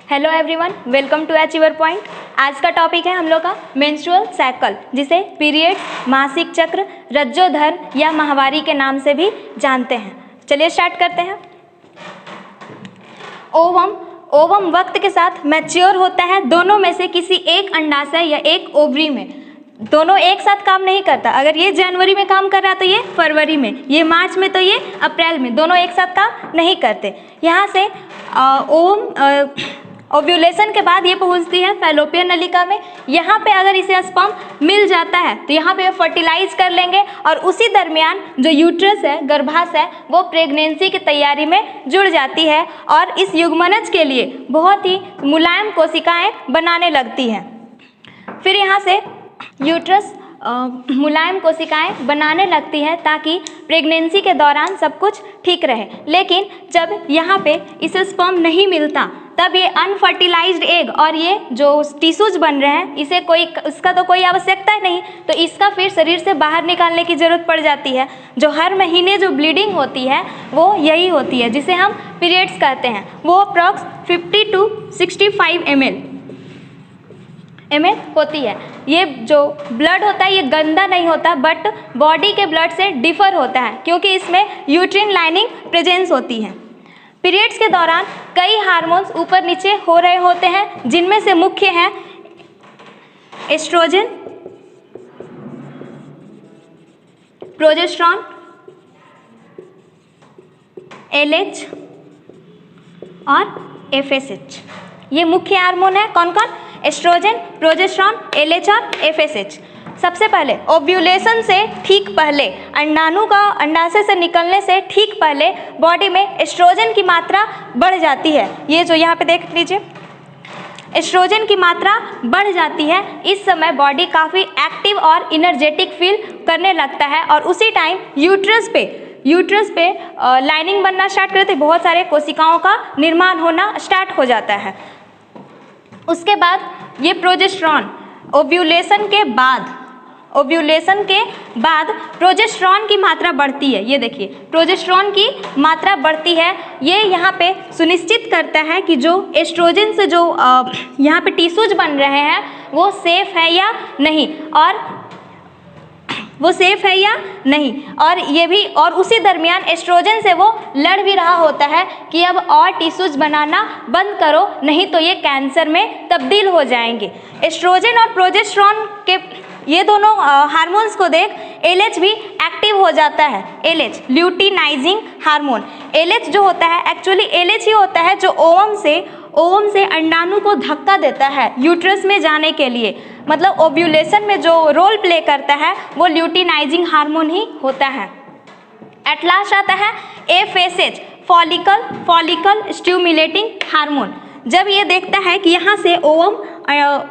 Hello everyone, welcome to achiever point. आज का topic है हम लोग का मेंस्ट्रुअल साइकिल, जिसे पीरियड्स, मासिक चक्र, रज्जोधर्म या माहवारी के नाम से भी जानते हैं। चलिए स्टार्ट करते हैं। ओवम वक्त के साथ मैच्योर होता है दोनों में से किसी एक अंडाशय या एक ओवरी में। दोनों एक साथ काम नहीं करता। अगर ये जनवरी में काम कर रहा है तो ये फरवरी में, ये मार्च में तो ये अप्रैल में, दोनों एक साथ काम नहीं करते। यहाँ से ओव्यूलेशन के बाद ये पहुँचती है फैलोपियन नलिका में। यहाँ पे अगर इसे स्पर्म मिल जाता है तो यहाँ पे फर्टिलाइज कर लेंगे और उसी दरमियान जो यूट्रस है, गर्भाशय है, वो प्रेगनेंसी की तैयारी में जुड़ जाती है और इस युग्मनज के लिए बहुत ही मुलायम कोशिकाएं बनाने लगती हैं। फिर यहाँ से यूट्रस मुलायम कोशिकाएं बनाने लगती है ताकि प्रेगनेंसी के दौरान सब कुछ ठीक रहे। लेकिन जब यहाँ पे इसे स्पर्म नहीं मिलता तब ये अनफर्टिलाइज्ड एग और ये जो टिश्यूज बन रहे हैं, इसका तो कोई आवश्यकता ही नहीं, तो इसका फिर शरीर से बाहर निकालने की ज़रूरत पड़ जाती है। जो हर महीने जो ब्लीडिंग होती है वो यही होती है, जिसे हम पीरियड्स कहते हैं। वो अप्रॉक्स 50 to 65 ml होती है। ये जो ब्लड होता है ये गंदा नहीं होता, बट बॉडी के ब्लड से डिफर होता है क्योंकि इसमें यूट्रिन लाइनिंग प्रेजेंस होती है। पीरियड्स के दौरान कई हार्मोन्स ऊपर नीचे हो रहे होते हैं, जिनमें से मुख्य हैं एस्ट्रोजन, प्रोजेस्टेरॉन, एलएच और एफएसएच। ये मुख्य हार्मोन है। कौन कौन? एस्ट्रोजन, प्रोजेस्टेरॉन, एलएच और एफएसएच। सबसे पहले ओव्यूलेशन से ठीक पहले, अंडाणु का अंडाशय से निकलने से ठीक पहले बॉडी में एस्ट्रोजन की मात्रा बढ़ जाती है। ये जो यहाँ पे देख लीजिए, एस्ट्रोजन की मात्रा बढ़ जाती है। इस समय बॉडी काफ़ी एक्टिव और इनर्जेटिक फील करने लगता है और उसी टाइम यूट्रस पे लाइनिंग बनना स्टार्ट करते, बहुत सारे कोशिकाओं का निर्माण होना स्टार्ट हो जाता है। उसके बाद ये प्रोजेस्टेरॉन ओव्यूलेशन के बाद प्रोजेस्टेरॉन की मात्रा बढ़ती है। ये देखिए, प्रोजेस्टेरॉन की मात्रा बढ़ती है। ये यहाँ पे सुनिश्चित करता है कि जो एस्ट्रोजन से जो यहाँ पे टिश्यूज बन रहे हैं वो सेफ है या नहीं, और ये भी, और उसी दरमियान एस्ट्रोजन से वो लड़ भी रहा होता है कि अब और टिश्यूज बनाना बंद करो, नहीं तो ये कैंसर में तब्दील हो जाएंगे। एस्ट्रोजन और प्रोजेस्टेरॉन के ये दोनों हार्मोन्स को देख एलएच भी एक्टिव हो जाता है। LH luteinizing hormone. एलएच जो होता है, एक्चुअली एलएच ही होता है जो ओवम से अंडाणु को धक्का देता है यूट्रस में जाने के लिए। मतलब ओव्यूलेशन में जो रोल प्ले करता है वो ल्यूटिनाइजिंग हार्मोन ही होता है। एट लास्ट आता है एफएसएच, फॉलिकल स्टिमुलेटिंग हार्मोन। जब ये देखता है कि यहाँ से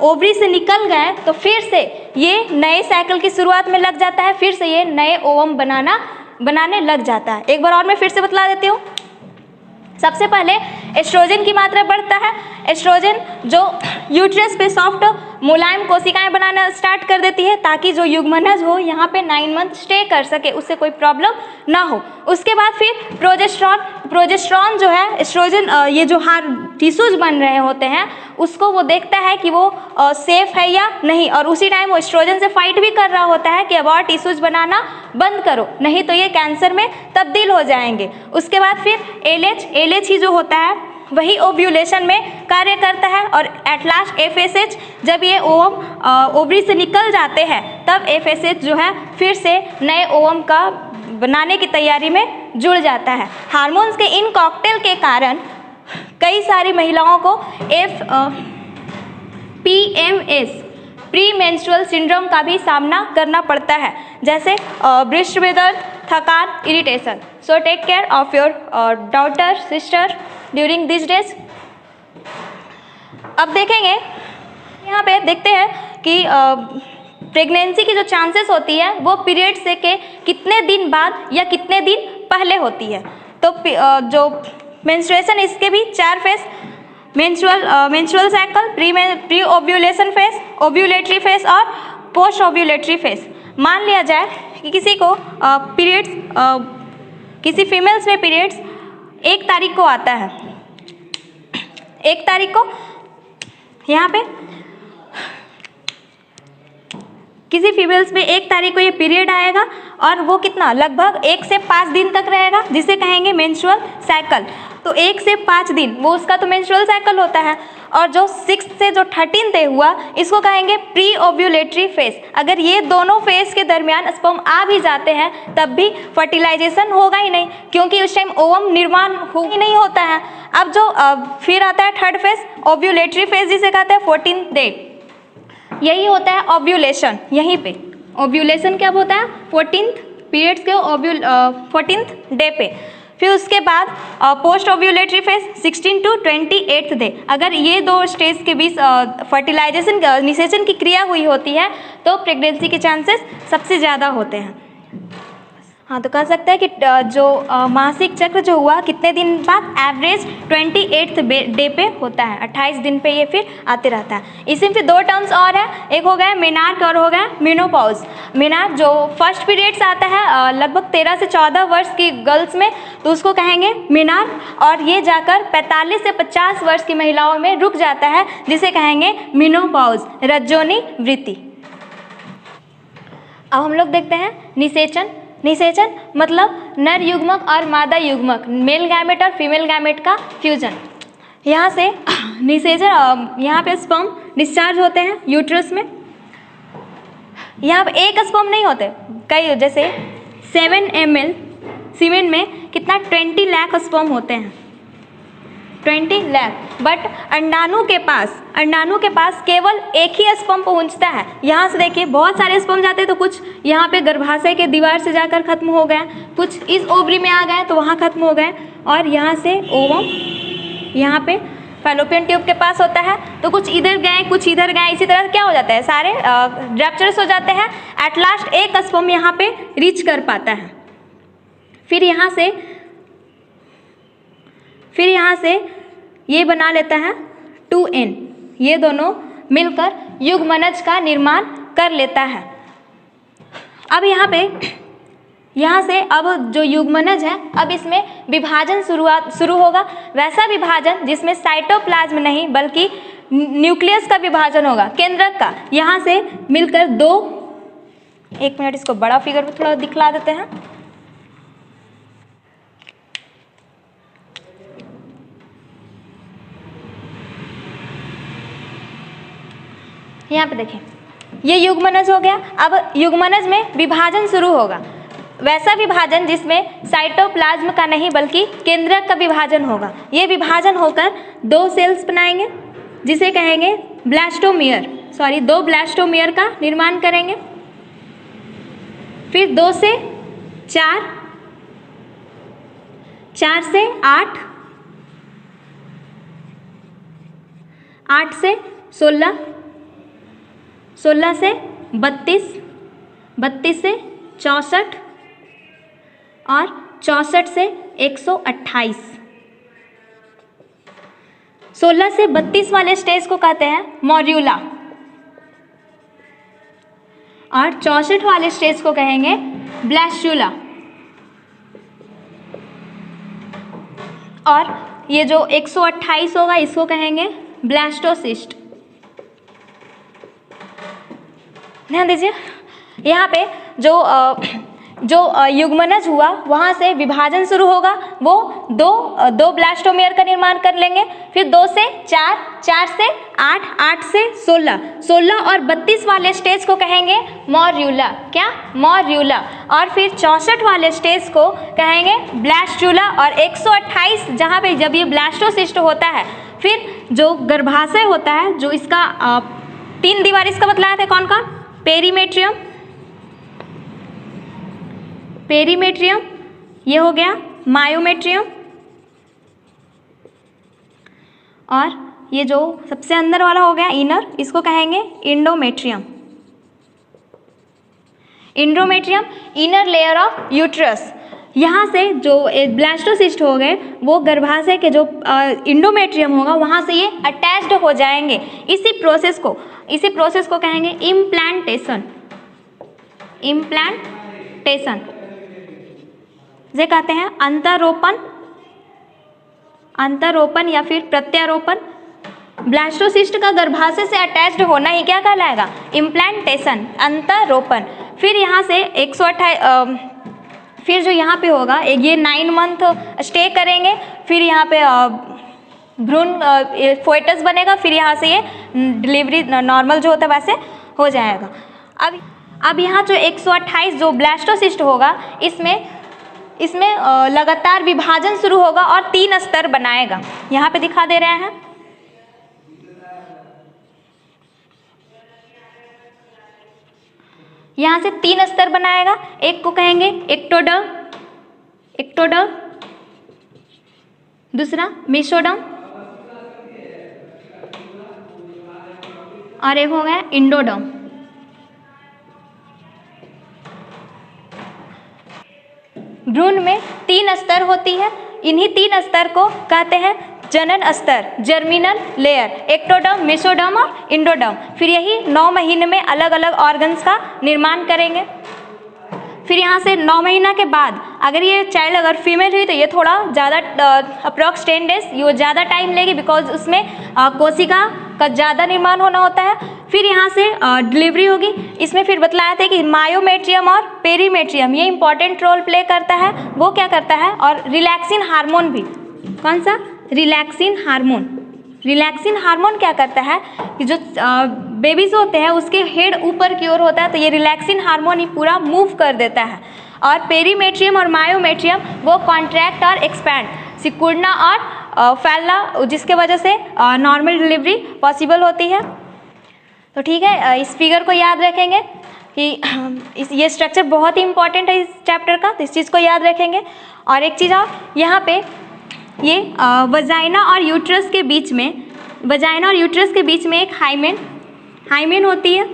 ओवरी से निकल गए तो फिर से ये नए साइकिल की शुरुआत में लग जाता है, फिर से ये नए ओवम बनाने लग जाता है। एक बार और मैं फिर से बतला देती हूँ। सबसे पहले एस्ट्रोजन की मात्रा बढ़ता है। एस्ट्रोजन जो यूट्रस पे सॉफ्ट मुलायम कोशिकाएं बनाना स्टार्ट कर देती है ताकि जो युग्मनज हो यहाँ पे 9 मंथ स्टे कर सके, उससे कोई प्रॉब्लम ना हो। उसके बाद फिर प्रोजेस्टेरॉन जो है, एस्ट्रोजन ये जो टिश्यूज बन रहे होते हैं उसको वो देखता है कि वो सेफ है या नहीं, और उसी टाइम वो एस्ट्रोजन से फाइट भी कर रहा होता है कि अब और टिश्यूज बनाना बंद करो, नहीं तो ये कैंसर में तब्दील हो जाएंगे। उसके बाद फिर एलएच ही जो होता है वही ओव्यूलेशन में कार्य करता है, और एट लास्ट एफएसएच, जब ये ओवरी से निकल जाते हैं तब एफएसएच जो है फिर से नए ओवम का बनाने की तैयारी में जुड़ जाता है। हार्मोन्स के इन कॉकटेल के कारण कई सारी महिलाओं को PMS, प्री मेंस्ट्रुअल सिंड्रोम का भी सामना करना पड़ता है, जैसे ब्रेस्ट में दर्द, थकान, irritation. So take care of your daughter, sister during this days. अब देखेंगे, यहाँ पे देखते हैं कि प्रेगनेंसी की जो चांसेस होती है वो पीरियड से के कितने दिन बाद या कितने दिन पहले होती है। तो जो मेंस्ट्रुएशन, इसके भी 4 phase, menstrual cycle, pre ovulation phase, ovulatory phase और पोस्ट ओव्यूलेटरी फेज। मान लिया जाए कि किसी को किसी फीमेल्स में पीरियड्स 1 तारीख को आता है, 1 तारीख को यहाँ पे किसी फीमेल्स में 1 तारीख को ये पीरियड आएगा और वो कितना लगभग 1 से 5 दिन तक रहेगा, जिसे कहेंगे मेंस्ट्रुअल साइकिल। तो 1 से 5 दिन वो उसका तो मेंस्ट्रुअल साइकिल होता है। और जो 6 से जो 13 डे हुआ इसको कहेंगे प्री ओव्यूलेटरी फेज। अगर ये दोनों फेज के दरमियान स्पर्म आ भी जाते हैं तब भी फर्टिलाइजेशन होगा ही नहीं, क्योंकि उस टाइम ओवम निर्माण ही नहीं होता है। अब जो फिर आता है 3rd फेज, ओव्यूलेटरी फेज, जिसे कहते हैं 14th डे। यही होता है ओव्यूलेशन। यहीं पे ओव्यूलेशन कब होता है? 14th पीरियड्स के 14th डे पे। फिर उसके बाद post ovulatory phase 16 to 28th day. अगर ये 2 स्टेज के बीच फर्टिलाइजेशन निषेचन की क्रिया हुई होती है तो प्रेगनेंसी के चांसेस सबसे ज़्यादा होते हैं। हाँ, तो कह सकते हैं कि जो मासिक चक्र जो हुआ कितने दिन बाद? एवरेज 28th डे पे होता है, 28 दिन पे ये फिर आते रहता है। इसमें फिर 2 टर्म्स और है, एक हो गया मेनार्क और हो गया मेनोपॉज। मेनार्क जो फर्स्ट पीरियड्स आता है लगभग 13 से 14 वर्ष की गर्ल्स में, तो उसको कहेंगे मेनार्क, और ये जाकर 45 से 50 वर्ष की महिलाओं में रुक जाता है, जिसे कहेंगे मेनोपॉज, रज्जोनी वृत्ति। अब हम लोग देखते हैं निषेचन। निषेचन मतलब नर युग्मक और मादा युग्मक, मेल गैमेट और फीमेल गैमेट का फ्यूजन। यहाँ से निषेचन, यहाँ पे स्पर्म डिस्चार्ज होते हैं यूट्रस में। यहाँ पे एक स्पर्म नहीं होते, कई, जैसे 7 ml सीमेन में कितना 20 लाख स्पर्म होते हैं, 20 लाख। बट अंडाणु के पास केवल एक ही स्पर्म पहुंचता है। यहाँ से देखिए बहुत सारे स्पर्म जाते हैं, तो कुछ यहाँ पे गर्भाशय के दीवार से जाकर खत्म हो गए, कुछ इस ओवरी में आ गए तो वहाँ खत्म हो गए, और यहाँ से ओवम यहाँ पे फैलोपियन ट्यूब के पास होता है, तो कुछ इधर गए कुछ इधर गए, इसी तरह क्या हो जाता है, सारे रैप्चर्स हो जाते हैं। एट लास्ट एक स्पर्म यहाँ पे रीच कर पाता है। फिर यहाँ से ये बना लेता है 2N, ये दोनों मिलकर युग्मनज का निर्माण कर लेता है। अब यहाँ से अब जो युग्मनज है, अब इसमें विभाजन शुरू होगा। वैसा विभाजन जिसमें साइटोप्लाज्म नहीं बल्कि न्यूक्लियस का विभाजन होगा, केंद्रक का। यहाँ से मिलकर 2, 1 मिनट इसको बड़ा फिगर में थोड़ा दिखला देते हैं। यहाँ पे देखें, ये युग्मनज हो गया। अब युग्मनज में विभाजन शुरू होगा, वैसा विभाजन जिसमें साइटोप्लाज्म का नहीं बल्कि केंद्रक का विभाजन होगा। ये विभाजन होकर 2 सेल्स बनाएंगे, जिसे कहेंगे ब्लास्टोमियर, 2 ब्लास्टोमियर का निर्माण करेंगे। फिर 2 से 4, 4 से 8, 8 से 16, 16 से 32, 32 से 64 और 64 से 128। 16 से 32 वाले स्टेज को कहते हैं मॉड्यूला, और 64 वाले स्टेज को कहेंगे ब्लास्टुला। और ये जो 128 होगा इसको कहेंगे ब्लास्टोसिस्ट। ध्यान दीजिए, यहाँ पे जो युग्मनज हुआ वहाँ से विभाजन शुरू होगा, वो 2 ब्लास्टोमियर का निर्माण कर लेंगे। फिर 2 से 4, 4 से 8, 8 से 16, 16 और 32 वाले स्टेज को कहेंगे मॉर्यूला। क्या? मॉर्यूला। और फिर 64 वाले स्टेज को कहेंगे ब्लास्टुला, और 128 जहाँ पे जब ये ब्लास्टोसिस्ट होता है, फिर जो गर्भाशय होता है, जो इसका 3 दीवार इसका बतलाया था कौन कौन? पेरीमेट्रियम, पेरीमेट्रियम, ये हो गया मायोमेट्रियम, और ये जो सबसे अंदर वाला हो गया इनर, इसको कहेंगे endometrium. Endometrium inner layer of uterus. यहाँ से जो ब्लास्टोसिस्ट हो गए वो गर्भाशय के जो इंडोमेट्रियम होगा वहाँ से ये अटैच्ड हो जाएंगे। इसी प्रोसेस को कहेंगे इम्प्लांटेशन। इम्प्लांटेशन जे कहते हैं अंतरोपण या फिर प्रत्यारोपण। ब्लास्टोसिस्ट का गर्भाशय से अटैच्ड होना ही क्या कहलाएगा? इम्प्लांटेशन, अंतरोपण। फिर यहाँ से 128 फिर जो यहाँ पे होगा ये 9 मंथ स्टे करेंगे, फिर यहाँ पे भ्रूण फोएटस बनेगा, फिर यहाँ से ये डिलीवरी नॉर्मल जो होता है वैसे हो जाएगा। अब यहाँ जो 128 जो ब्लास्टोसिस्ट होगा इसमें लगातार विभाजन शुरू होगा और 3 स्तर बनाएगा। यहाँ पे दिखा दे रहे हैं, यहाँ से 3 स्तर बनाएगा। एक को कहेंगे एक्टोडर्म, दूसरा मेसोडर्म और एक हो गया इंडोडर्म। भ्रूण में 3 स्तर होती है, इन्हीं 3 स्तर को कहते हैं जनन स्तर, जर्मिनल लेयर, एक्टोडर्म, मेसोडर्म और इंडोडर्म। फिर यही 9 महीने में अलग अलग ऑर्गन्स का निर्माण करेंगे। फिर यहाँ से 9 महीना के बाद अगर ये चाइल्ड अगर फीमेल हुई तो ये थोड़ा ज़्यादा अप्रॉक्स 10 डेज ये ज़्यादा टाइम लेगी, बिकॉज उसमें कोशिका का ज़्यादा निर्माण होना होता है। फिर यहाँ से डिलीवरी होगी। इसमें फिर बतलाया था कि मायोमेट्रियम और पेरीमेट्रियम ये इंपॉर्टेंट रोल प्ले करता है। वो क्या करता है? और रिलैक्सिन हार्मोन भी, कौन सा? Relaxin hormone. रिलैक्सिन हार्मोन क्या करता है कि जो बेबीज होते हैं उसके हेड ऊपर की ओर होता है, तो ये रिलैक्सिन हार्मोन ही पूरा मूव कर देता है। और पेरीमेट्रियम और मायोमेट्रियम वो कॉन्ट्रैक्ट और एक्सपैंड, सिकुड़ना और फैलना, जिसके वजह से नॉर्मल डिलीवरी पॉसिबल होती है। तो ठीक है, इस फिगर को याद रखेंगे कि ये स्ट्रक्चर बहुत ही इंपॉर्टेंट है इस चैप्टर का, तो इस चीज़ को याद रखेंगे। और एक चीज़ और, यहाँ पे ये वजाइना और यूट्रस के बीच में एक हाइमेन होती है।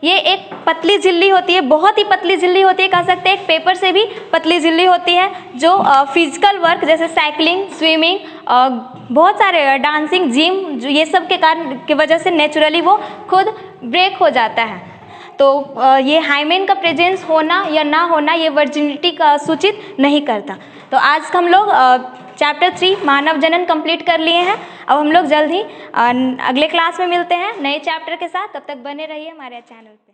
ये एक पतली झिल्ली होती है, बहुत ही पतली झिल्ली होती है, कह सकते हैं एक पेपर से भी पतली झिल्ली होती है, जो फिजिकल वर्क जैसे साइकिलिंग, स्विमिंग, बहुत सारे डांसिंग, जिम, जो ये सब के कारण की वजह से नेचुरली वो खुद ब्रेक हो जाता है। तो ये हाइमेन का प्रेजेंस होना या ना होना ये वर्जिनिटी का सूचित नहीं करता। तो आज हम लोग चैप्टर 3 मानव जनन कंप्लीट कर लिए हैं। अब हम लोग जल्द ही अगले क्लास में मिलते हैं नए चैप्टर के साथ। तब तक बने रहिए हमारे चैनल।